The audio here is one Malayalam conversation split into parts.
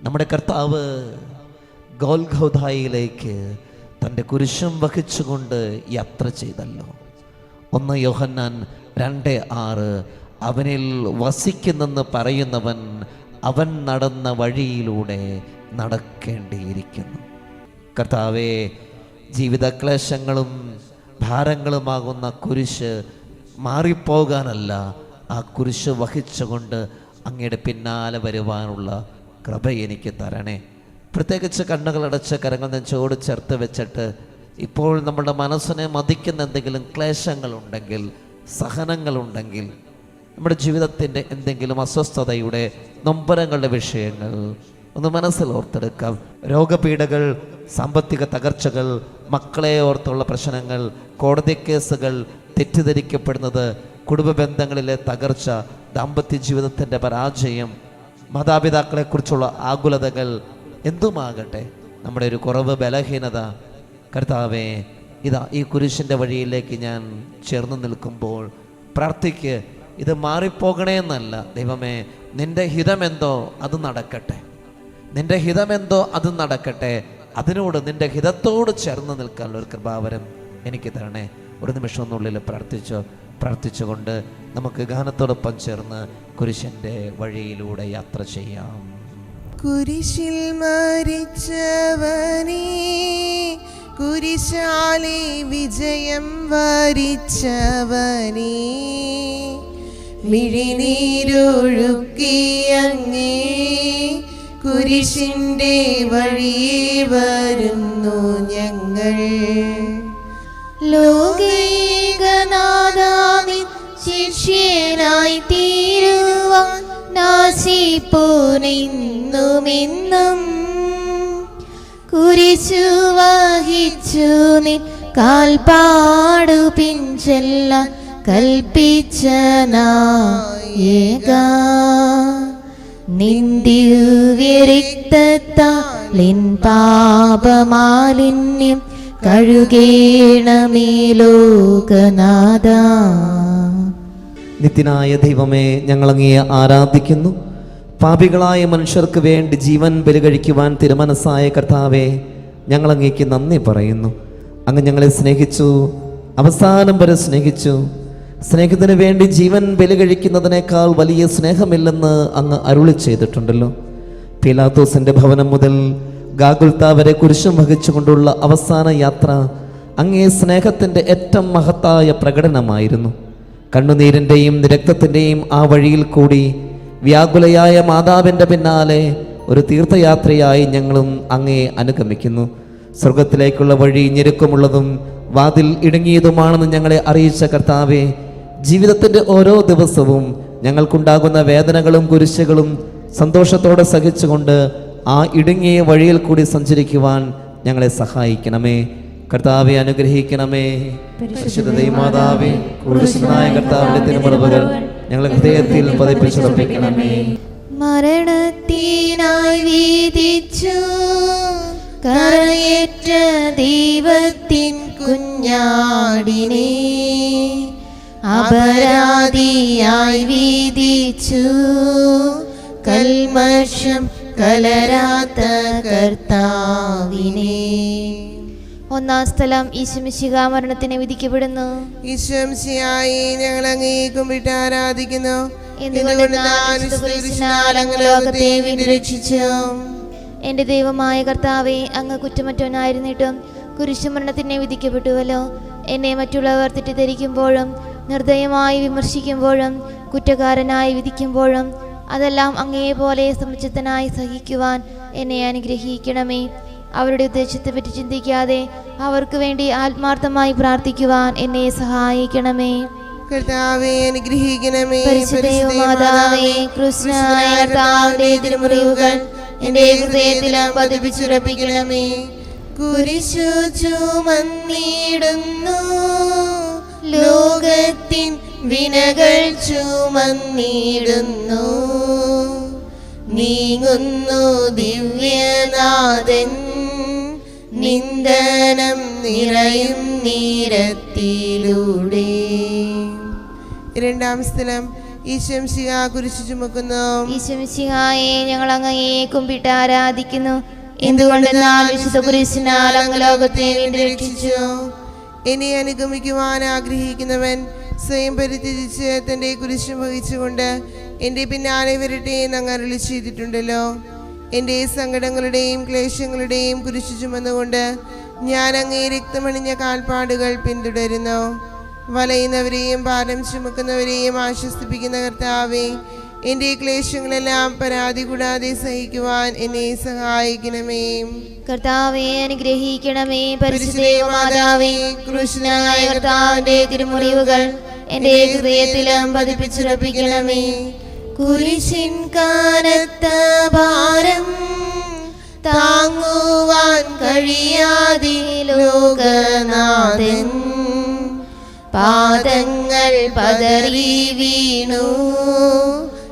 നമ്മുടെ കർത്താവ് ഗോൽഗോഥായിലേക്ക് തൻ്റെ കുരിശും വഹിച്ചുകൊണ്ട് യാത്ര ചെയ്തല്ലോ. 1 യോഹന്നാൻ 2:6 അവനിൽ വസിക്കുന്നെന്ന് പറയുന്നവൻ അവൻ നടന്ന വഴിയിലൂടെ നടക്കേണ്ടിയിരിക്കുന്നു. കർത്താവേ, ജീവിത ക്ലേശങ്ങളും ഭാരങ്ങളുമാകുന്ന കുരിശ് മാറിപ്പോകാനല്ല, ആ കുരിശ് വഹിച്ചുകൊണ്ട് അങ്ങയുടെ പിന്നാലെ വരുവാനുള്ള കൃപ എനിക്ക് തരണേ. പ്രത്യേകിച്ച് കണ്ണുകളടച്ച് കരങ്ങൾ നെഞ്ചോട് ചേർത്ത് വെച്ചിട്ട് ഇപ്പോൾ നമ്മുടെ മനസ്സിനെ മതിക്കുന്ന എന്തെങ്കിലും ക്ലേശങ്ങളുണ്ടെങ്കിൽ, സഹനങ്ങളുണ്ടെങ്കിൽ, നമ്മുടെ ജീവിതത്തിൻ്റെ എന്തെങ്കിലും അസ്വസ്ഥതയുടെ നൊമ്പരങ്ങളുടെ വിഷയങ്ങൾ ഒന്ന് മനസ്സിൽ ഓർത്തെടുക്കാം. രോഗപീഠകൾ, സാമ്പത്തിക തകർച്ചകൾ, മക്കളെ ഓർത്തുള്ള പ്രശ്നങ്ങൾ, കോടതി കേസുകൾ, തെറ്റിദ്ധരിക്കപ്പെടുന്നത്, കുടുംബ ബന്ധങ്ങളിലെ തകർച്ച, ദാമ്പത്യ ജീവിതത്തിൻ്റെ പരാജയം, മാതാപിതാക്കളെക്കുറിച്ചുള്ള ആകുലതകൾ, എന്തുമാകട്ടെ നമ്മുടെ ഒരു കുറവ്, ബലഹീനത, കർത്താവേ, ഇതാ ഈ കുരിശിൻ്റെ വഴിയിലേക്ക് ഞാൻ ചേർന്ന് നിൽക്കുമ്പോൾ പ്രാർത്ഥിക്ക്. ഇത് മാറിപ്പോകണേ എന്നല്ല, ദൈവമേ, നിൻ്റെ ഹിതമെന്തോ അത് നടക്കട്ടെ, നിൻ്റെ ഹിതമെന്തോ അത് നടക്കട്ടെ, അതിനോട് നിൻ്റെ ഹിതത്തോട് ചേർന്ന് നിൽക്കാനുള്ള ഒരു കൃപാവരം എനിക്ക് തരണേ. ഒരു നിമിഷം ഒന്നുള്ളിൽ പ്രാർത്ഥിച്ചുകൊണ്ട് നമുക്ക് ഗാനത്തോടൊപ്പം ചേർന്ന് കുരിശിൻ്റെ വഴിയിലൂടെ യാത്ര ചെയ്യാം. കുരിശിൽ മരിച്ചവനേ, കുരിശാലെ വിജയം വരിച്ചവനേ, മിഴിനീരൊഴുക്കിയങ്ങേ കുരിശിൻ്റെ വഴിയേ വരുന്നു ഞങ്ങൾ. ലോകൈകനാഥാവിൻ ശിഷ്യനായി തീരുവാൻ നാശിപ്പോനെന്നുമെന്നും കുരിശു വഹിച്ചു നിൻ കാൽപ്പാടു പിൻചെല്ലാൻ കൽപ്പിച്ച നായക, നിൻ ദിവ്യരക്തത്താലിൻ പാപമാലിന്യം കഴുകേണമേ ലോകനാഥ. നിത്യനായ ദൈവമേ, ഞങ്ങൾ അങ്ങയെ ആരാധിക്കുന്നു. പാപികളായ മനുഷ്യർക്ക് വേണ്ടി ജീവൻ ബലി കഴിക്കുവാൻ തിരുമനസ്സായ കർത്താവേ, ഞങ്ങൾ അങ്ങേക്ക് നന്ദി പറയുന്നു. അങ്ങ് ഞങ്ങളെ സ്നേഹിച്ചു, അവസാനം വരെ സ്നേഹിച്ചു. സ്നേഹത്തിന് വേണ്ടി ജീവൻ ബലി കഴിക്കുന്നതിനേക്കാൾ വലിയ സ്നേഹമില്ലെന്ന് അങ്ങ് അരുളി ചെയ്തിട്ടുണ്ടല്ലോ. പീലാത്തോസിന്റെ ഭവനം മുതൽ ഗാഗുൽത്താ വരെ കുരിശും വഹിച്ചുകൊണ്ടുള്ള അവസാന യാത്ര അങ്ങേ സ്നേഹത്തിൻ്റെ ഏറ്റവും മഹത്തായ പ്രകടനമായിരുന്നു. കണ്ണുനീരിൻ്റെയും രക്തത്തിൻ്റെയും ആ വഴിയിൽ കൂടി വ്യാകുലയായ മാതാവിൻ്റെ പിന്നാലെ ഒരു തീർത്ഥയാത്രയായി ഞങ്ങളും അങ്ങയെ അനുഗമിക്കുന്നു. സ്വർഗത്തിലേക്കുള്ള വഴി ഞെരുക്കമുള്ളതും വാതിൽ ഇടുങ്ങിയതുമാണെന്ന് ഞങ്ങളെ അറിയിച്ച കർത്താവേ, ജീവിതത്തിൻ്റെ ഓരോ ദിവസവും ഞങ്ങൾക്കുണ്ടാകുന്ന വേദനകളും കുരിശുകളും സന്തോഷത്തോടെ സഹിച്ചുകൊണ്ട് ആ ഇടുങ്ങിയ വഴിയിൽ കൂടി സഞ്ചരിക്കുവാൻ ഞങ്ങളെ സഹായിക്കണമേ. കർത്താവെ അനുഗ്രഹിക്കണമേ. പരിശുദ്ധ ദൈവമാതാവേ, ക്രൂശനായ കർത്താവിന്റെ തിരുമുറിവുകൾ ഞങ്ങളുടെ ഹൃദയത്തിൽ പതിപ്പിച്ചുറപ്പിക്കണമേ. മരണത്തിനായി വീതിച്ചു കരയേറ്റ ദൈവത്തിൻ കുഞ്ഞാടിനെ അപരാധിയായി വീതിച്ചു കൽമഷം കലരാത്ത കർത്താവിനെ. ഒന്നാം സ്ഥലം ഈശോമിശിഹ മരണത്തിന് വിധിക്കപ്പെടുന്നു. ഈശോമിശിഹായെ ഞങ്ങൾ അങ്ങേ കുമ്പിട്ട് ആരാധിക്കുന്നു. ലോകത്തെ വീണ്ടും രക്ഷിച്ചു. എന്റെ ദൈവമായ കർത്താവെ, അങ്ങ് കുറ്റമറ്റവനായിരുന്നിട്ടും കുരിശുമരണത്തിനെ വിധിക്കപ്പെട്ടുവല്ലോ. എന്നെ മറ്റുള്ളവർ തെറ്റിദ്ധരിക്കുമ്പോഴും നിർദ്ദയമായി വിമർശിക്കുമ്പോഴും കുറ്റക്കാരനായി വിധിക്കുമ്പോഴും അതെല്ലാം അങ്ങയെപ്പോലെ സമുചിതനായി സഹിക്കുവാൻ എന്നെ അനുഗ്രഹിക്കണമേ. അവരുടെ ഉദ്ദേശത്തെ പറ്റി ചിന്തിക്കാതെ അവർക്ക് വേണ്ടി ആത്മാർത്ഥമായി പ്രാർത്ഥിക്കുവാൻ എന്നെ സഹായിക്കണമേ. കർത്താവേ അനുഗ്രഹിക്കണമേ. പരിശുദ്ധമാതാവേ, ക്രിസ്തുനായ കർത്താവിന്റെ തിരുമുറിവുകൾ എന്റെ ഹൃദയത്തിൽ പതിപ്പിച്ചുറപ്പിക്കണമേ. കുരിശു ചുമന്നിടുന്നു, ലോകത്തിൻ വിനകൾ ചുമന്നിടുന്നു, നീങ്ങുന്നു ദിവ്യനാഥൻ നിന്ദനം നിറയും നീരത്തിലൂടെ. രണ്ടാം സ്ഥലം ഈശംസിക കുരിശു ചുമക്കുന്നു. ഈശോമിശിഹായെ ഞങ്ങൾ അങ്ങയെ കുമ്പിട്ട് ആരാധിക്കുന്നു. എന്തുകൊണ്ടെന്നാൽ വിശുദ്ധ കുരിശിനാൽ അങ്ങ് ലോകത്തെ വീണ്ടും രക്ഷിച്ചു. എന്നെ അനുഗമിക്കുവാൻ ആഗ്രഹിക്കുന്നവൻ സ്വയം പരിത്യജിച്ച് തൻ്റെ കുരിശ് വഹിച്ചുകൊണ്ട് എൻ്റെ പിന്നാലെ വരട്ടെ എന്ന് അങ്ങ് അരുളി ചെയ്തിട്ടുണ്ടല്ലോ. എൻ്റെ സങ്കടങ്ങളുടെയും ക്ലേശങ്ങളുടെയും കുരിശു ചുമന്നുകൊണ്ട് ഞാൻ അങ്ങേ രക്തമണിഞ്ഞ കാൽപ്പാടുകൾ പിന്തുടരുന്നു. വലയുന്നവരെയും ഭാരം ചുമക്കുന്നവരെയും ആശ്വസിപ്പിക്കുന്ന കർത്താവേ, എൻ്റെ ക്ലേശങ്ങളെല്ലാം പരാതി കൂടാതെ സഹിക്കുവാൻ എന്നെ സഹായിക്കണമേ. കർത്താവെ അനുഗ്രഹിക്കണമേ. പരിശുദ്ധ മാതാവേ, ക്രൂശനായ കർത്താവിന്റെ തിരുമുറിവുകൾ എന്റെ ഹൃദയത്തിലും പതിപ്പിച്ചുറപ്പിക്കണമേ. കുരിശിൻ കനത്ത ഭാരം താങ്ങുവാൻ കഴിയാതെ ലോകനാഥൻ പാദങ്ങൾ പതറി വീണു.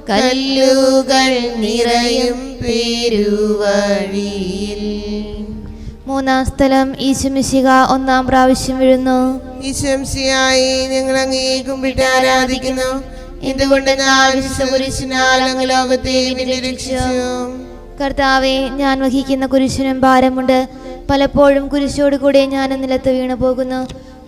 കല്ലുകൾ നിറയും പെരുവഴിയിൽ. മൂന്നാം സ്ഥലം ഈശോമിശിഹ ഒന്നാം പ്രാവശ്യം വീഴുന്നു. ഈശംസിയായി ഞങ്ങൾ അങ്ങേ കുമ്പിട്ട് ആരാധിക്കുന്നു. എന്തുകൊണ്ടെന്നാൽ വിശുദ്ധ കുരിശിനാൽ അങ്ങ് ലോകത്തെ രക്ഷിച്ചു. കർത്താവെ, ഞാൻ വഹിക്കുന്ന കുരിശിനും ഭാരമുണ്ട്. പലപ്പോഴും കുരിശോട് കൂടെ ഞാൻ നിലത്ത് വീണു പോകുന്നു.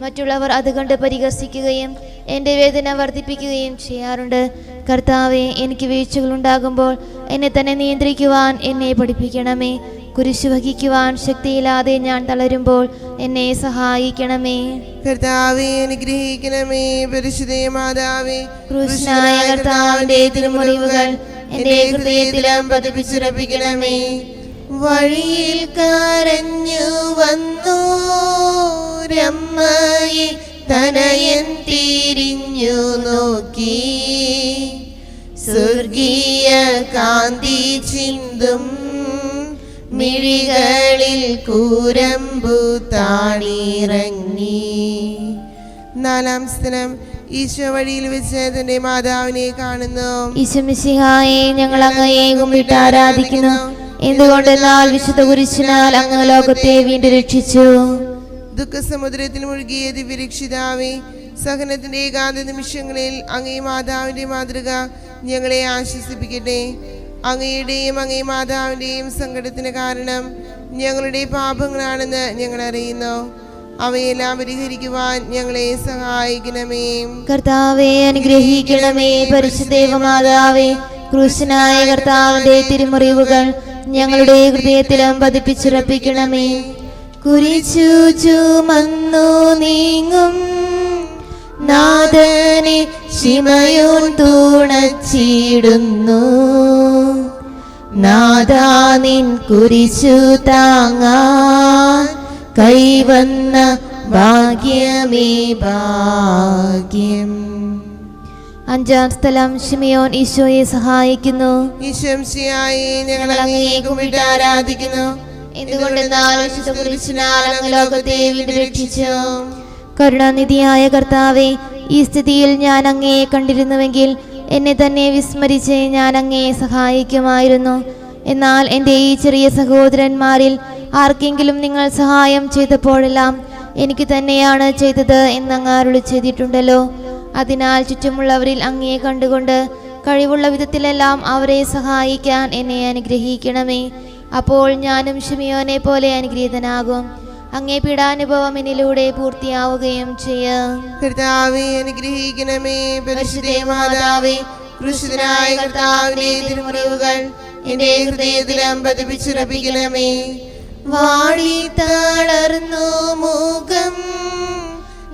മറ്റുള്ളവർ അത് കണ്ട് പരിഹസിക്കുകയും എൻ്റെ വേദന വർദ്ധിപ്പിക്കുകയും ചെയ്യാറുണ്ട്. കർത്താവെ, എനിക്ക് വീഴ്ചകളുണ്ടാകുമ്പോൾ എന്നെ തന്നെ നിയന്ത്രിക്കുവാൻ എന്നെ പഠിപ്പിക്കണമേ. കുരിശു വഹിക്കുവാൻ ശക്തിയില്ലാതെ ഞാൻ തളരുമ്പോൾ എന്നെ സഹായിക്കണമേ. കർത്താവെ അനുഗ്രഹിക്കണമേ. പരിശുദ്ധ മാതാവേ, ക്രൂശനായ കർത്താവിന്റെ തിരുമുറിവുകൾ എന്റെ ഹൃദയത്തിലും പതിപ്പിച്ചുറപ്പിക്കണമേ. വഴിയിൽ കരഞ്ഞു വന്നു രമ്മയെ തനയൻ തിരിഞ്ഞു നോക്കി. സ്വർഗീയ കാന്തി ചിന്തും മിഴികളിൽ കൂരമ്പു താണിറങ്ങി. നാലാം സ്ഥലം ഈശോ വഴിയിൽ വെച്ച് തന്റെ മാതാവിനെ കാണുന്നു. ഈശോമിശിഹായെ ഞങ്ങൾ അങ്ങയെ കുമ്പിട്ട് ആരാധിക്കുന്നു. എന്തുകൊണ്ടെന്നാൽ വിശുദ്ധ കുരിശിനാൽ അങ്ങ് ലോകത്തെ വീണ്ടും രക്ഷിച്ചു. ദുഃഖസമുദ്രത്തിൽ മുഴുകിയ ദിവ്യരക്ഷിതാവേ, സഹനത്തിന്റെ ഏകാന്ത നിമിഷങ്ങളിൽ അങ്ങേ മാതാവിന്റെ മാതൃക ഞങ്ങളെ ആശ്വസിപ്പിക്കട്ടെ. അങ്ങയുടെയും അങ്ങേ മാതാവിന്റെയും സങ്കടത്തിന് കാരണം ഞങ്ങളുടെ പാപങ്ങളാണെന്ന് ഞങ്ങൾ അറിയുന്നു. അവയെല്ലാം പരിഹരിക്കുവാൻ ഞങ്ങളെ സഹായിക്കണമേ. കർത്താവെ അനുഗ്രഹിക്കണമേ. പരിശുദ്ധ മാതാവേ, ക്രൂശനായ കർത്താവിന്റെ തിരുമുറിവുകൾ ഞങ്ങളുടെ ഹൃദയത്തിലും പതിപ്പിച്ചുറപ്പിക്കണമേ. കുരിശു ചുമന്നു നീങ്ങും നാഥനെ ശിമയോൻ തുണച്ചിടുന്നു. നാഥാ, നിൻ കുരിശു താങ്ങാൻ കൈവന്ന ഭാഗ്യമേ ഭാഗ്യം. അഞ്ചാം സ്ഥലം ശിമയോൻ ഈശോയെ സഹായിക്കുന്നു. ഈശംസിയായി ഞങ്ങൾ അങ്ങയെ കുമ്പിട്ട് ആരാധിക്കുന്നു. എന്തുകൊണ്ടെന്നാൽ വിശുദ്ധ കുരിശിനാൽ അങ്ങ് ലോകത്തെ വീണ്ടും രക്ഷിച്ചു. കരുണാനിധിയായ കർത്താവേ, ഈ സ്ഥിതിയിൽ ഞാൻ അങ്ങയെ കണ്ടിരുന്നുവെങ്കിൽ എന്നെ തന്നെ വിസ്മരിച്ച് ഞാൻ അങ്ങയെ സഹായിക്കുമായിരുന്നു. എന്നാൽ എൻ്റെ ഈ ചെറിയ സഹോദരന്മാരിൽ ആർക്കെങ്കിലും നിങ്ങൾ സഹായം ചെയ്തപ്പോഴെല്ലാം എനിക്ക് തന്നെയാണ് ചെയ്തത് എന്നങ്ങ് അരുളി ചെയ്തിട്ടുണ്ടല്ലോ. അതിനാൽ ചുറ്റുമുള്ളവരിൽ അങ്ങയെ കണ്ടുകൊണ്ട് കഴിവുള്ള വിധത്തിലെല്ലാം അവരെ സഹായിക്കാൻ എന്നെ അനുഗ്രഹിക്കണമേ. അപ്പോൾ ഞാനും ശിമയോനെ പോലെ അനുഗ്രഹീതനാകും. അങ്ങേ പീഡാനുഭവം എന്നിലൂടെ പൂർത്തിയാവുകയും ചെയ്യാം. കർത്താവേ അനുഗ്രഹിക്കണമേ. പരിശുദ്ധ മാതാവേ, ക്രൂശിതനായ കർത്താവിന്റെ തിരുമുറിവുകൾ എന്റെ ഹൃദയത്തിലും പതിപ്പിച്ചുറപ്പിക്കണമേ. വാടി തളർന്നു മുഖം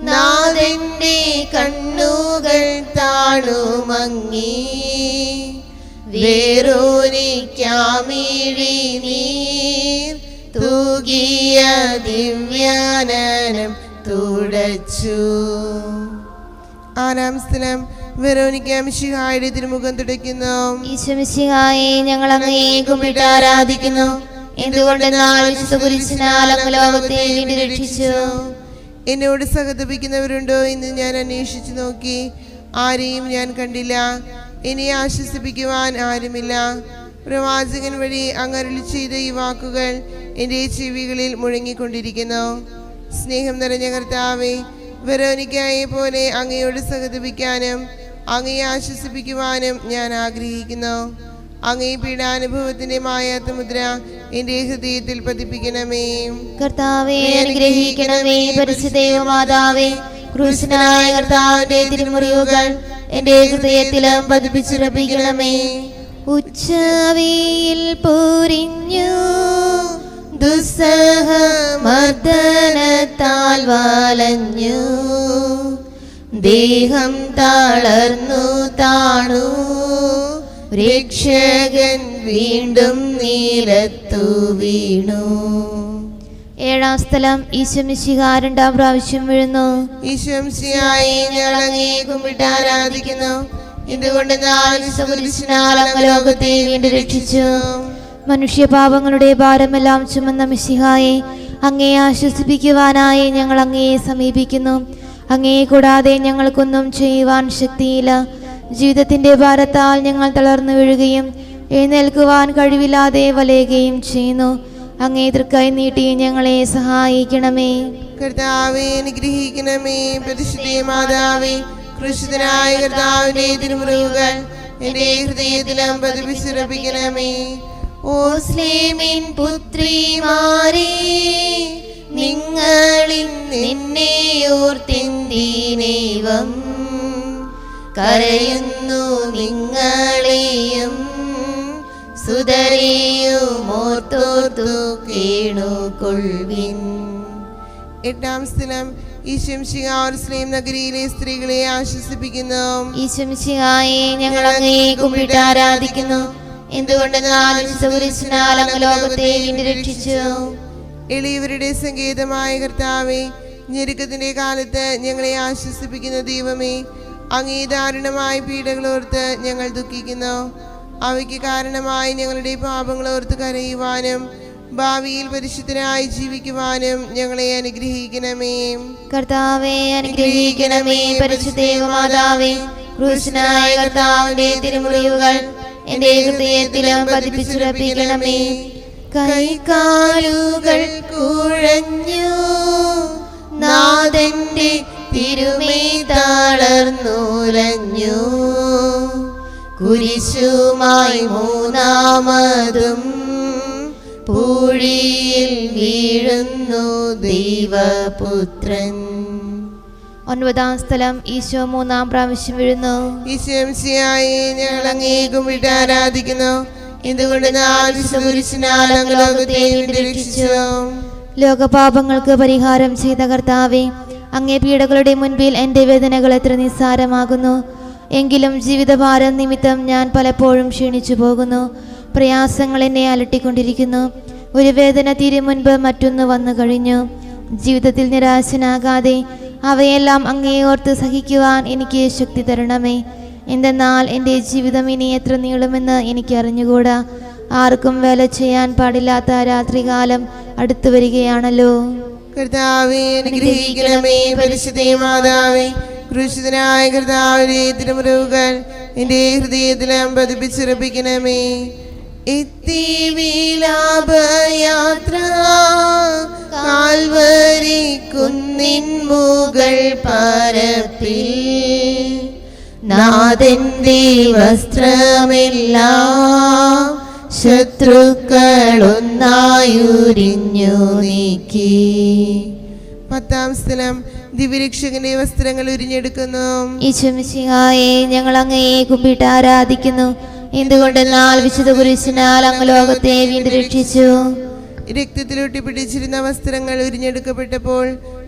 നാഥന്റെ കണ്ണുകൾ താണുമങ്ങി. വേറൊരിക്കാമിഴി നീർ തൂകിയ ദിവ്യാനനം തുടച്ചു. ആറാം സ്ഥലം വെറോനിക്ക മിശിഹായുടെ തിരുമുഖം തുടയ്ക്കുന്നു. ഈശോമിശിഹായെ ഞങ്ങൾ അങ്ങയെ കുമ്പിട്ട് ആരാധിക്കുന്നു. എന്തുകൊണ്ടെന്നാൽ വിശുദ്ധ കുരിശിനാൽ അങ്ങ് ലോകത്തെ വീണ്ടും രക്ഷിച്ചു. എന്നോട് സഹതപിക്കുന്നവരുണ്ടോ എന്ന് ഞാൻ അന്വേഷിച്ചു നോക്കി, ആരെയും ഞാൻ കണ്ടില്ല. എന്നെ ആശ്വസിപ്പിക്കുവാൻ ആരുമില്ല. പ്രവാചകൻ വഴി അങ്ങ് അരുളി ചെയ്ത ഈ വാക്കുകൾ എൻ്റെ ചെവികളിൽ മുഴങ്ങിക്കൊണ്ടിരിക്കുന്നു. സ്നേഹം നിറഞ്ഞ കർത്താവേ, വെറോനിക്കയെ പോലെ അങ്ങയോട് സഹതപിക്കാനും അങ്ങയെ ആശ്വസിപ്പിക്കുവാനും ഞാൻ ആഗ്രഹിക്കുന്നു. അങ്ങേ പീഡാനുഭവത്തിന്റെ മായാത്ത മുദ്ര എന്റെ ഹൃദയത്തിൽ പതിപ്പിക്കണമേ. കർത്താവേ അനുഗ്രഹിക്കണമേ. പരിശുദ്ധ മാതാവേ, ക്രൂശനായ കർത്താവിന്റെ തിരുമുറിവുകൾ എന്റെ ഹൃദയത്തിലും പതിപ്പിച്ചുറപ്പിക്കണമേ. ഉച്ചവെയിൽ പൊരിഞ്ഞു ദുസ്സഹമർദ്ദനത്താൽ വലഞ്ഞു ദേഹം തളർന്നു താണു രക്ഷകൻ വീണ്ടും നിലത്തു വീണു. ഏഴാം സ്ഥലം ഈശോമിശിഹ രണ്ടാം പ്രാവശ്യം വീഴുന്നു. ഈശോമിശിഹായെ ഞങ്ങൾ അങ്ങയെ കുമ്പിട്ട് ആരാധിക്കുന്നു. എന്തുകൊണ്ട് ലോകത്തെ വീണ്ടും രക്ഷിച്ചു. മനുഷ്യപാപങ്ങളുടെ ഭാരമെല്ലാം ചുമന്ന മിശിഹായെ, അങ്ങയെ ആശ്വസിപ്പിക്കുവാനായി ഞങ്ങൾ അങ്ങയെ സമീപിക്കുന്നു. അങ്ങയെ കൂടാതെ ഞങ്ങൾക്കൊന്നും ചെയ്യുവാൻ ശക്തിയില്ല. ജീവിതത്തിന്റെ ഭാരത്താൽ ഞങ്ങൾ തളർന്നു വീഴുകയും എഴുന്നേൽക്കുവാൻ കഴിവില്ലാതെ വലയുകയും ചെയ്യുന്നു. അങ്ങേ തൃക്കൈ നീട്ടി ഞങ്ങളെ സഹായിക്കണമേ. കർത്താവേ അനുഗ്രഹിക്കണമേ. പരിശുദ്ധ മാതാവേ, ക്രൂശിതനായ കർത്താവിന്റെ തിരുമുറിവുകൾ എന്റെ ഹൃദയത്തിലും പതിപ്പിച്ചുറപ്പിക്കണമേ. ഓ സ്ലേമിൻ പുത്രിമാരേ, നിങ്ങളിൽ നിന്നെ ഓർത്തിന്ദീനേവം കരയുന്നു നിങ്ങളെയും സുതരെയും ഓർത്തോർത്തു കേണുകൊള്ളുവിൻ. എട്ടാം സ്ഥലം ഈശോമിശിഹ യെരൂശലേം നഗരിയിലെ സ്ത്രീകളെ ആശ്വസിപ്പിക്കുന്നു. ഈശോമിശിഹായെ ഞങ്ങൾ അങ്ങയെ കുമ്പിട്ട് ആരാധിക്കുന്നു. എന്തുകൊണ്ട് അങ്ങ് ലോകത്തെ വീണ്ടും രക്ഷിച്ചു. എളിയവരുടെ സങ്കേതമായ കർത്താവേ, ഞെരുക്കത്തിന്റെ കാലത്ത് ഞങ്ങളെ ആശ്വസിപ്പിക്കുന്ന ദൈവമേ, അങ്ങേ ദാരുണമായ പീഡകളോർത്ത് ഞങ്ങൾ ദുഃഖിക്കുന്നു. അവയ്ക്ക് കാരണമായി ഞങ്ങളുടെ പാപങ്ങളോർത്ത് കരയുവാനും ഭാവിയിൽ പരിശുദ്ധരായി ജീവിക്കുവാനും ഞങ്ങളെ അനുഗ്രഹിക്കണമേ. കർത്താവേ അനുഗ്രഹിക്കണമേ. പരിശുദ്ധ മാതാവേ, ക്രൂശനായ കർത്താവിന്റെ തിരുമുറിവുകൾ എന്റെ ഹൃദയത്തിലും പതിപ്പിച്ചുറപ്പിക്കണമേ. കൈകാലുകൾ കുഴഞ്ഞു നാഥന്റെ തിരുമേ തളർന്നുലഞ്ഞു കുരിശുമായി മൂന്നാമതും പൂഴിയിൽ വീഴുന്നു ദൈവപുത്രൻ. ഒൻപതാം സ്ഥലം ഈശോ മൂന്നാം പ്രാവശ്യം വീഴുന്നു. ഈശോമിശിഹായെ ഞങ്ങൾ അങ്ങയെ കുമ്പിട്ട് ആരാധിക്കുന്നു. എന്തുകൊണ്ട് ലോകത്തെ വീണ്ടും രക്ഷിച്ചു. ലോകപാപങ്ങൾക്ക് പരിഹാരം ചെയ്ത കർത്താവേ, അങ്ങേ പീഡകളുടെ മുൻപിൽ എൻ്റെ വേദനകൾ എത്ര നിസ്സാരമാകുന്നു. എങ്കിലും ജീവിതഭാരം നിമിത്തം ഞാൻ പലപ്പോഴും ക്ഷീണിച്ചു പോകുന്നു. പ്രയാസങ്ങൾ എന്നെ അലട്ടിക്കൊണ്ടിരിക്കുന്നു. ഒരു വേദന തീരും മുൻപ് മറ്റൊന്ന് വന്നു കഴിഞ്ഞു. ജീവിതത്തിൽ നിരാശനാകാതെ അവയെല്ലാം അങ്ങേ ഓർത്ത് സഹിക്കുവാൻ എനിക്ക് ശക്തി തരണമേ. എന്തെന്നാൽ എൻ്റെ ജീവിതം ഇനി എത്ര നീളുമെന്ന് എനിക്ക് അറിഞ്ഞുകൂടാ. ആർക്കും വേല ചെയ്യാൻ പാടില്ലാത്ത രാത്രികാലം അടുത്തു വരികയാണല്ലോ. കർത്താവേ അനുഗ്രഹിക്കണമേ. പരിശുദ്ധ മാതാവേ, ക്രൂശിതനായ കർത്താവിന്റെ തിരുമുറിവുകൾ എന്റെ ഹൃദയത്തിലും പതിപ്പിച്ചുറപ്പിക്കണമേ. എത്തി വിലാപയാത്ര കാൽവരി കുന്നിൻ മുകൾ പരപ്പിൽ നാഥന്റെ വസ്ത്രമെല്ലാം ശത്രുക്കളൊന്നായുരിഞ്ഞു നീക്കി. പത്താം സ്ഥലം ദിവ്യരക്ഷകന്റെ വസ്ത്രങ്ങൾ ഉരിഞ്ഞെടുക്കുന്നു. ഈശോമിശിഹായെ ഞങ്ങൾ അങ്ങയെ കുമ്പിട്ട് ആരാധിക്കുന്നു. എന്തുകൊണ്ടെന്നാൽ വിശുദ്ധ കുരിശിനാൽ അങ്ങ് ലോകത്തെ വീണ്ടും രക്ഷിച്ചു. രക്തത്തിലൊട്ടി പിടിച്ചിരുന്ന വസ്ത്രങ്ങൾ ഉരിഞ്ഞെടുക്കപ്പെട്ടപ്പോൾ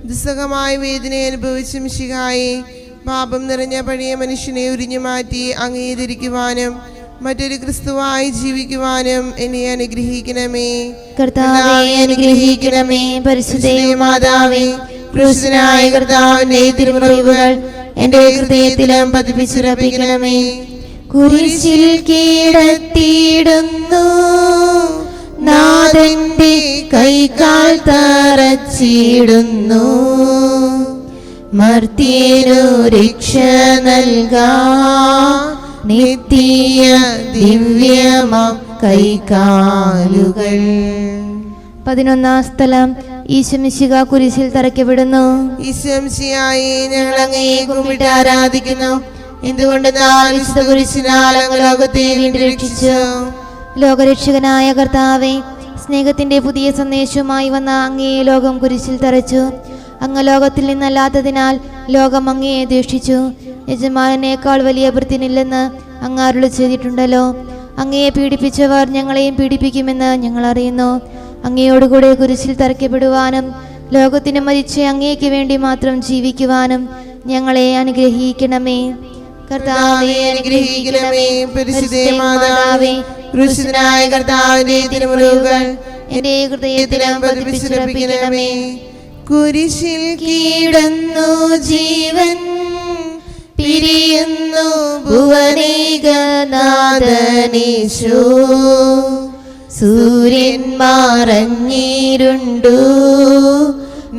ദുസ്സഹമായ വേദന അനുഭവിച്ച മിശിഹായെ, പാപം നിറഞ്ഞ പഴയ മനുഷ്യനെ ഉരിഞ്ഞു മാറ്റി അങ്ങയെ ധരിക്കുവാനും മറ്റൊരു ക്രിസ്തുവായി ജീവിക്കുവാനും എന്നെ അനുഗ്രഹിക്കണമേ. കർത്താവേ അനുഗ്രഹിക്കണമേ. പരിശുദ്ധ മാതാവേ, ക്രൂശനായ കർത്താവിന്റെ തിരുമുറിവുകൾ എന്റെ ഹൃദയത്തിലും പതിപ്പിച്ചുറപ്പിക്കണമേ. കുരിശിൽ കീഴത്തിയിടുന്നു നാഥന്റെ കൈകാൽ തറച്ചിടുന്നു മർത്യനു രക്ഷ നൽകാ നിത്യ ദിവ്യമാം കൈകാലുകൾ. 11-ാം സ്ഥലം ഈശോമിശിഹ കുരിശിൽ തറയ്ക്കപ്പെടുന്നു. ഈശോമിശിഹായെ ഞങ്ങൾ അങ്ങയെ കുമ്പിട്ട് ആരാധിക്കുന്നു. എന്തുകൊണ്ടെന്നാൽ വിശുദ്ധ കുരിശിനാൽ അങ്ങ് ലോകത്തെ വീണ്ടും രക്ഷിച്ചു. ലോകരക്ഷകനായ കർത്താവെ, സ്നേഹത്തിന്റെ പുതിയ സന്ദേശവുമായി വന്ന അങ്ങയെ ലോകം കുരിശിൽ തറച്ചു. അങ്ങ് ലോകത്തിൽ നിന്നല്ലാത്തതിനാൽ ലോകം അങ്ങയെ ദ്വേഷിച്ചു. യജമാനേക്കാൾ വലിയ ഭൃത്യനില്ലെന്ന് അങ്ങ് അരുളി ചെയ്തിട്ടുണ്ടല്ലോ. അങ്ങയെ പീഡിപ്പിച്ചവർ ഞങ്ങളെയും പീഡിപ്പിക്കുമെന്ന് ഞങ്ങൾ അറിയുന്നു. അങ്ങയോടുകൂടെ കുരിശിൽ തറയ്ക്കപ്പെടുവാനും ലോകത്തിന് മരിച്ച് അങ്ങേക്ക് വേണ്ടി മാത്രം ജീവിക്കുവാനും ഞങ്ങളെ അനുഗ്രഹിക്കണമേ. കർത്താവേ അനുഗ്രഹിക്കണമേ. പരിശുദ്ധ മാതാവേ, ക്രൂശിതനായ കർത്താവിന്റെ തിരുമുറിവുകൾ എന്റെ ഹൃദയത്തിലും പതിപ്പിച്ചുറപ്പിക്കണമേ. കുരിശിൽ കീടന്നു ജീവൻ പിരിയുന്നു ഭുവനേകനാഥനീശോ. സൂര്യൻ മറഞ്ഞിരുണ്ടു,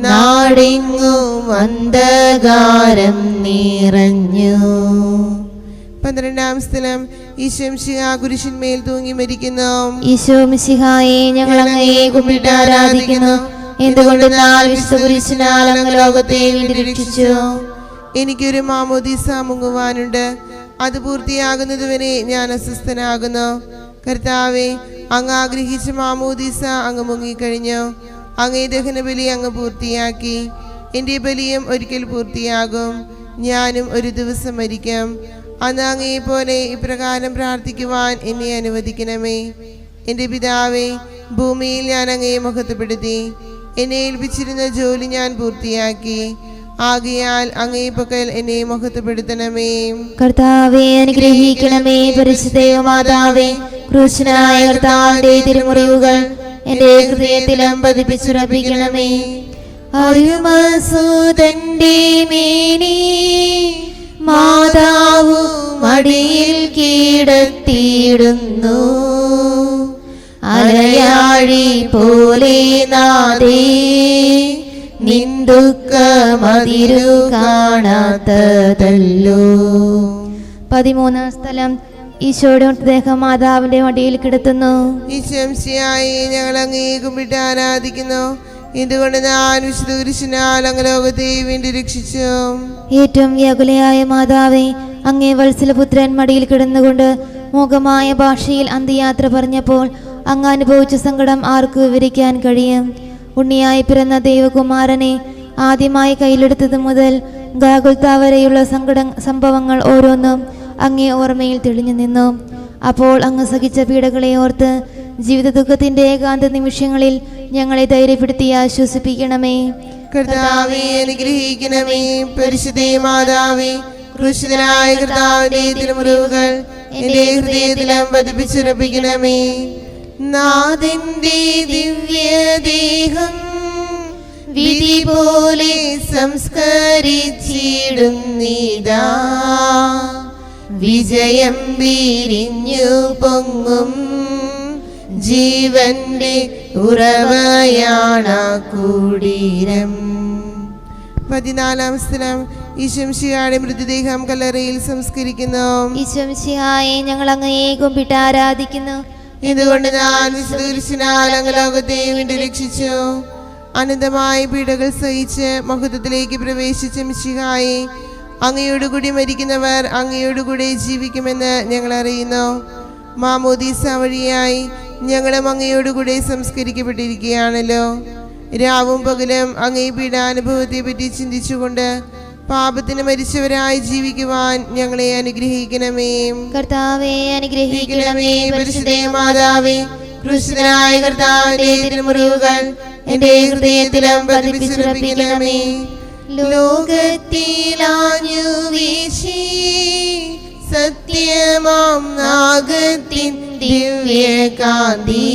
നാടെങ്ങും അന്ധകാരം നിറഞ്ഞു. 12-ാം സ്ഥലം ഈശോ മിശിഹാ കുരിശിന്മേൽ തൂങ്ങി മരിക്കുന്നു. ഈശോ മിശിഹായെ, ഞങ്ങൾ അങ്ങയെ കുമ്പിട്ട് ആരാധിക്കുന്നു. എന്തുകൊണ്ടെന്നാൽ വിശുദ്ധ കുരിശിനാൽ അങ്ങ് ലോകത്തെ വീണ്ടും രക്ഷിച്ചു. എനിക്കൊരു മാമോദീസ മുങ്ങുവാനുണ്ട്, അത് പൂർത്തിയാകുന്നതുവരെ ഞാൻ അസ്വസ്ഥനാകുന്നു. കർത്താവെ, അങ്ങ് ആഗ്രഹിച്ച മാമോദീസ അങ്ങ് മുങ്ങിക്കഴിഞ്ഞു. അങ്ങേ ദഹനബലി അങ്ങ് പൂർത്തിയാക്കി. എൻ്റെ ബലിയും ഒരിക്കൽ പൂർത്തിയാകും. ഞാനും ഒരു ദിവസം മരിക്കും. അന്ന് അങ്ങയെ പോലെ ഇപ്രകാരം പ്രാർത്ഥിക്കുവാൻ എന്നെ അനുവദിക്കണമേ. എൻ്റെ പിതാവേ, ഭൂമിയിൽ ഞാൻ അങ്ങയെ മഹത്വപ്പെടുത്തി. എന്നെ ഏൽപ്പിച്ചിരുന്ന ജോലി ഞാൻ പൂർത്തിയാക്കി. ആകയാൽ അങ്ങേ പക്കൽ എന്നെ മഹത്വപ്പെടുത്തണമേ. കർത്താവേ അനുഗ്രഹിക്കണമേ. പരിശുദ്ധ മാതാവേ, ക്രൂശനായ കർത്താവിന്റെ തിരുമുറിവുകൾ എന്റെ ഹൃദയത്തിലും പതിപ്പിച്ചുറപ്പിക്കണമേ. അരുമസുതന്റെ മേനി മാതാവു മടിയിൽ കീടത്തിയിടുന്നു. അലയാഴി പോലെ നാദേ നിന്ദുഃഖമതിരു കാണാത്തതല്ലോ. 13-ാം സ്ഥലം ഈശോയുടെ മൃതദേഹം മാതാവിന്റെ മടിയിൽ കിടത്തുന്നു. ഈശംസിയായി ഞങ്ങൾ അങ്ങയെ കുമ്പിട്ട് ആരാധിക്കുന്നു. എന്തുകൊണ്ട് ഞാൻ വിശുദ്ധ കുരിശിനാൽ അങ്ങ് ലോകത്തെ വീണ്ടും രക്ഷിച്ചു. ഏറ്റവും വ്യാകുലയായ മാതാവേ, അങ്ങേ വത്സലപുത്രൻ മടിയിൽ കിടന്നുകൊണ്ട് മൂകമായ ഭാഷയിൽ അന്ത്യയാത്ര പറഞ്ഞപ്പോൾ അങ്ങ് അനുഭവിച്ച സങ്കടം ആർക്ക് വിവരിക്കാൻ കഴിയും? ഉണ്ണിയായി പിറന്ന ദൈവകുമാരനെ ആദ്യമായി കയ്യിലെടുത്തത് മുതൽ ഗാഗുൽത്ത വരെയുള്ള സംഭവങ്ങൾ ഓരോന്നും അങ്ങേ ഓർമ്മയിൽ തെളിഞ്ഞു നിന്നു. അപ്പോൾ അങ്ങ് സഹിച്ച പീഡകളെ ഓർത്ത് ജീവിത ദുഃഖത്തിന്റെ ഏകാന്ത നിമിഷങ്ങളിൽ ഞങ്ങളെ ധൈര്യപ്പെടുത്തി ആശ്വസിപ്പിക്കണമേ. കർത്താവേ അനുഗ്രഹിക്കണമേ. പരിശുദ്ധ മാതാവേ, ക്രൂശിതനായ കർത്താവിന്റെ തിരുമുറിവുകൾ എന്റെ ഹൃദയത്തിലും പതിപ്പിച്ചുറപ്പിക്കണമേ. നാഥന്റെ ദിവ്യദേഹം വിധി പോലെ സംസ്കരിച്ചിടുന്നിതാ. വിജയം വിരിഞ്ഞു പൊങ്ങും ജീവന്റെ ഉറവയാണ കുടീരം. 14-ാം സ്ഥലം ഈശംശിയുടെ മൃതദേഹം കല്ലറയിൽ സംസ്കരിക്കുന്നു. ഈശംശിയായെ, ഞങ്ങൾ അങ്ങയെ കുമ്പിട്ട് ആരാധിക്കുന്നു. ഇതുകൊണ്ട് ഞാൻ വിശുദ്ധ കുരിശിനാൽ അങ്ങ് ലോകത്തെ വീണ്ടും രക്ഷിച്ചു. അനന്തമായ പീഡകൾ സഹിച്ച് മഹത്വത്തിലേക്ക് പ്രവേശിച്ച മിശിഹായെ, അങ്ങയോടുകൂടി മരിക്കുന്നവർ അങ്ങയോടുകൂടി ജീവിക്കുമെന്ന് ഞങ്ങൾ അറിയുന്നു. മാമോദീസ വഴിയായി ഞങ്ങളും അങ്ങയോടുകൂടി സംസ്കരിക്കപ്പെട്ടിരിക്കുകയാണല്ലോ. രാവും പകലും അങ്ങേ പീഡാനുഭവത്തെ പറ്റി ചിന്തിച്ചുകൊണ്ട് പാപത്തിന് മരിച്ചവരായി ജീവിക്കുവാൻ ഞങ്ങളെ അനുഗ്രഹിക്കണമേ. കർത്താവേ അനുഗ്രഹിക്കണമേ. പരിശുദ്ധ മാതാവേ, ക്രൂശിതനായ കർത്താവിന്റെ തിരുമുറിവുകൾ എന്റെ ഹൃദയത്തിലും പതിപ്പിച്ചുറപ്പിക്കണമേ. ലോകത്തിലാഞ്ഞു വീശി സത്യമാം നാഗത്തിൻ ദിവ്യകാന്തി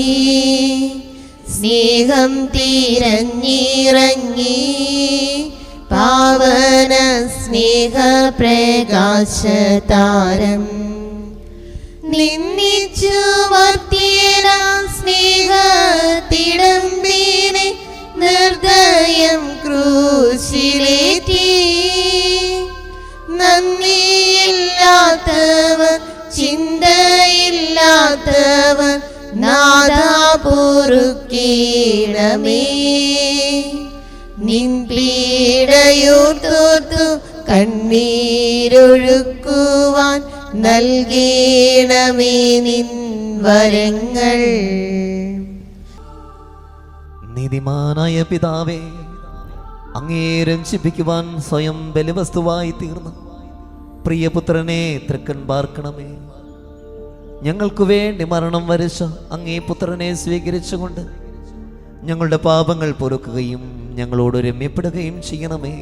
സ്നേഹം തിരഞ്ഞിറങ്ങി പാവന സ്നേഹ പ്രകാശതാരം നിന്നിച്ചു മർത്യന സ്നേഹത്തിടമ്പിനെ നിർദ്ദയം ക്രൂശിലേറ്റി. നന്ദിയില്ലാത്തവർ ചിന്തയില്ലാത്തവർ നാദാ പൊറുക്കേണമേ. നിൻ പീഡയോർത്തോർത്തു കണ്ണീരൊഴുക്കുവാൻ നൽകണമേ നിൻ വരങ്ങൾ. നീതിമാനായ പിതാവേ, അങ്ങേ രഞ്ജിപ്പിക്കുവാൻ സ്വയം ബലിവസ്തുവായി തീർന്ന പ്രിയപുത്രനെ തൃക്കൺ പാർക്കണമേ. ഞങ്ങൾക്ക് വേണ്ടി മരണം വരിച്ച അങ്ങേ പുത്രനെ സ്വീകരിച്ചുകൊണ്ട് ഞങ്ങളുടെ പാപങ്ങൾ പൊറുക്കുകയും ഞങ്ങളോട് രമ്യപ്പെടുകയും ചെയ്യണമേ.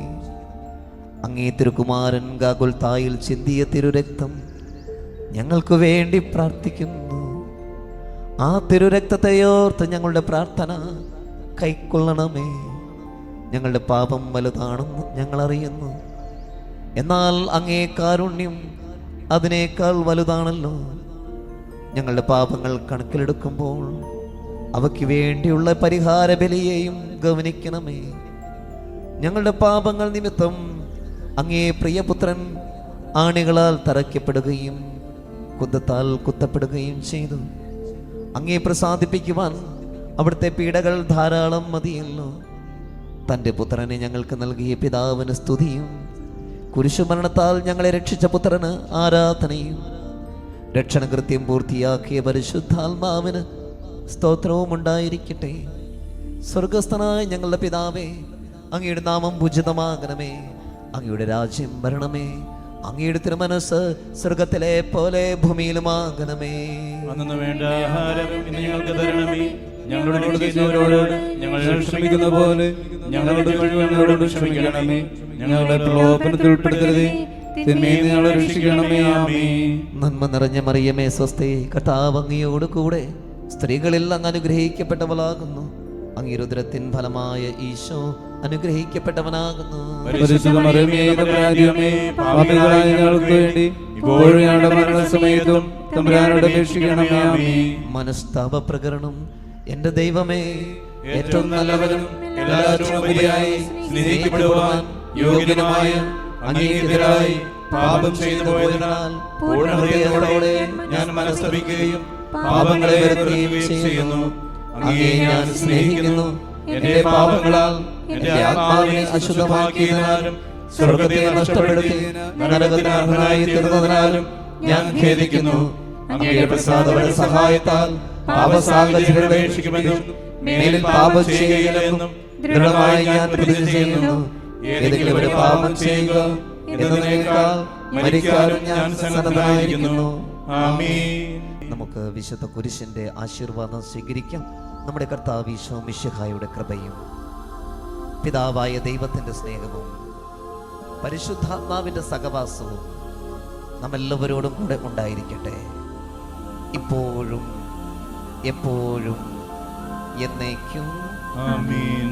അങ്ങേ തിരുകുമാരൻ ഗാഗുൽത്തായിൽ ചിന്തിയ തിരുരക്തം ഞങ്ങൾക്ക് വേണ്ടി പ്രാർത്ഥിക്കുന്നു. ആ തിരുരക്തത്തെയോർത്ത് ഞങ്ങളുടെ പ്രാർത്ഥന കൈക്കൊള്ളണമേ. ഞങ്ങളുടെ പാപം വലുതാണെന്ന് ഞങ്ങൾ അറിയുന്നു, എന്നാൽ അങ്ങേ കാരുണ്യം അതിനേക്കാൾ വലുതാണല്ലോ. ഞങ്ങളുടെ പാപങ്ങൾ കണക്കിലെടുക്കുമ്പോൾ അവയ്ക്ക് വേണ്ടിയുള്ള പരിഹാര ബലിയെയും ഗവനിക്കണമേ. ഞങ്ങളുടെ പാപങ്ങൾ നിമിത്തം അങ്ങേ പ്രിയപുത്രൻ ആണികളാൽ തറയ്ക്കപ്പെടുകയും കുന്തത്താൽ കുത്തപ്പെടുകയും ചെയ്തു. അങ്ങേ പ്രസാദിപ്പിക്കുവാൻ അവിടുത്തെ പീഡകൾ ധാരാളം മതിയല്ലോ. തൻ്റെ പുത്രനെ ഞങ്ങൾക്ക് നൽകിയ പിതാവിന് സ്തുതിയും കുരിശുമരണത്താൽ ഞങ്ങളെ രക്ഷിച്ച പുത്രന് ആരാധനയും രക്ഷണകൃത്യം പൂർത്തിയാക്കിയ പരിശുദ്ധാത്മാവിന് സ്തോത്രവും ഉണ്ടായിരിക്കട്ടെ. സ്വർഗസ്ഥനായ ഞങ്ങളുടെ പിതാവേ, അങ്ങയുടെ നാമം പൂജിതമാകണമേ. അങ്ങയുടെ രാജ്യം വരണമേ. അങ്ങയുടെ തിരുമനസ് സ്വർഗത്തിലെ പോലെ ഭൂമിയിലുമാകണമേ. അന്നു വേണ്ട ആഹാരം ഇന്ന് ഞങ്ങൾക്ക് തരണമേ. ഞങ്ങളോട് ചെയ്യുന്നവരോട് ഞങ്ങൾ ക്ഷമിക്കുന്ന പോലെ ഞങ്ങളുടെ ഞങ്ങളോട് ക്ഷമിക്കണമേ. ഞങ്ങളുടെ പ്രലോഭനത്തിൽ ഉൾപ്പെടുത്തരുതേ, തിന്മയിൽ ഞങ്ങളെ രക്ഷിക്കണമേ. ആമേൻ. നന്മ നിറഞ്ഞ മറിയമേ സ്വസ്തി, കർത്താവ് അങ്ങയോട് കൂടെ സ്ത്രീകളിൽ അങ്ങ് അനുഗ്രഹിക്കപ്പെട്ടവളാകുന്നു. അങ്ങയുടെ ഉദരത്തിൻ ഫലമായ ഈശോ അനുഗ്രഹിക്കപ്പെട്ടവനാകുന്നു. പരിശുദ്ധ മറിയമേ, തമ്പുരാന്റമ്മേ, പാപികളായ ഞങ്ങൾക്ക് വേണ്ടി ഇപ്പോഴും ഞങ്ങളുടെ മരണസമയത്തും തമ്പുരാനോട് അപേക്ഷിക്കണമേ. ആമേൻ. മനസ്താപ പ്രകരണം. എൻ്റെ ദൈവമേ, ഏറ്റവും നല്ലവനും എല്ലാവരും ഉപരിയായി സ്നേഹിക്കപ്പെടുവാൻ യോഗ്യനുമായ അങ്ങേക്കെതിരായി പാപം ചെയ്തു പോയതിനാൽ പൂർണ്ണ ഹൃദയത്തോടെ ഞാൻ മനസ്തപിക്കുകയും പാപങ്ങളെ വെറുക്കുകയും ചെയ്യുന്നു. അങ്ങയെ ഞാൻ സ്നേഹിക്കുന്നു. എന്റെ പാപങ്ങളാൽ എന്റെ ആത്മാവിനെ അശുദ്ധമാക്കിയതിനാലും സ്വർഗത്തെ നഷ്ടപ്പെടുത്തി നരകത്തിന് അർഹനായി തീർന്നതിനാലും ഞാൻ ഖേദിക്കുന്നു. അങ്ങയുടെ പ്രസാദവര സഹായത്താൽ പാപസാഹചര്യങ്ങളെ ഉപേക്ഷിക്കുമെന്നും മേലിൽ പാപം ചെയ്യുകയില്ലെന്നും ദൃഢമായി ഞാൻ പ്രതിജ്ഞ ചെയ്യുന്നു. ഏതെങ്കിലും ഒരു പാപം ചെയ്യുക എന്നതിനേക്കാൾ മരിക്കാനും ഞാൻ സന്നദ്ധനായിരിക്കുന്നു. ആമേൻ. നമുക്ക് വിശുദ്ധ കുരിശിന്റെ ആശീർവാദം സ്വീകരിക്കാം. നമ്മുടെ കർത്താവ് ഈശോ മിശിഹായുടെ കൃപയും പിതാവായ ദൈവത്തിന്റെ സ്നേഹവും പരിശുദ്ധാത്മാവിന്റെ സഹവാസവും നമ്മെല്ലാവരോടും കൂടെ ഉണ്ടായിരിക്കട്ടെ, ഇപ്പോഴും എപ്പോഴും എന്നേക്കും. ആമേൻ.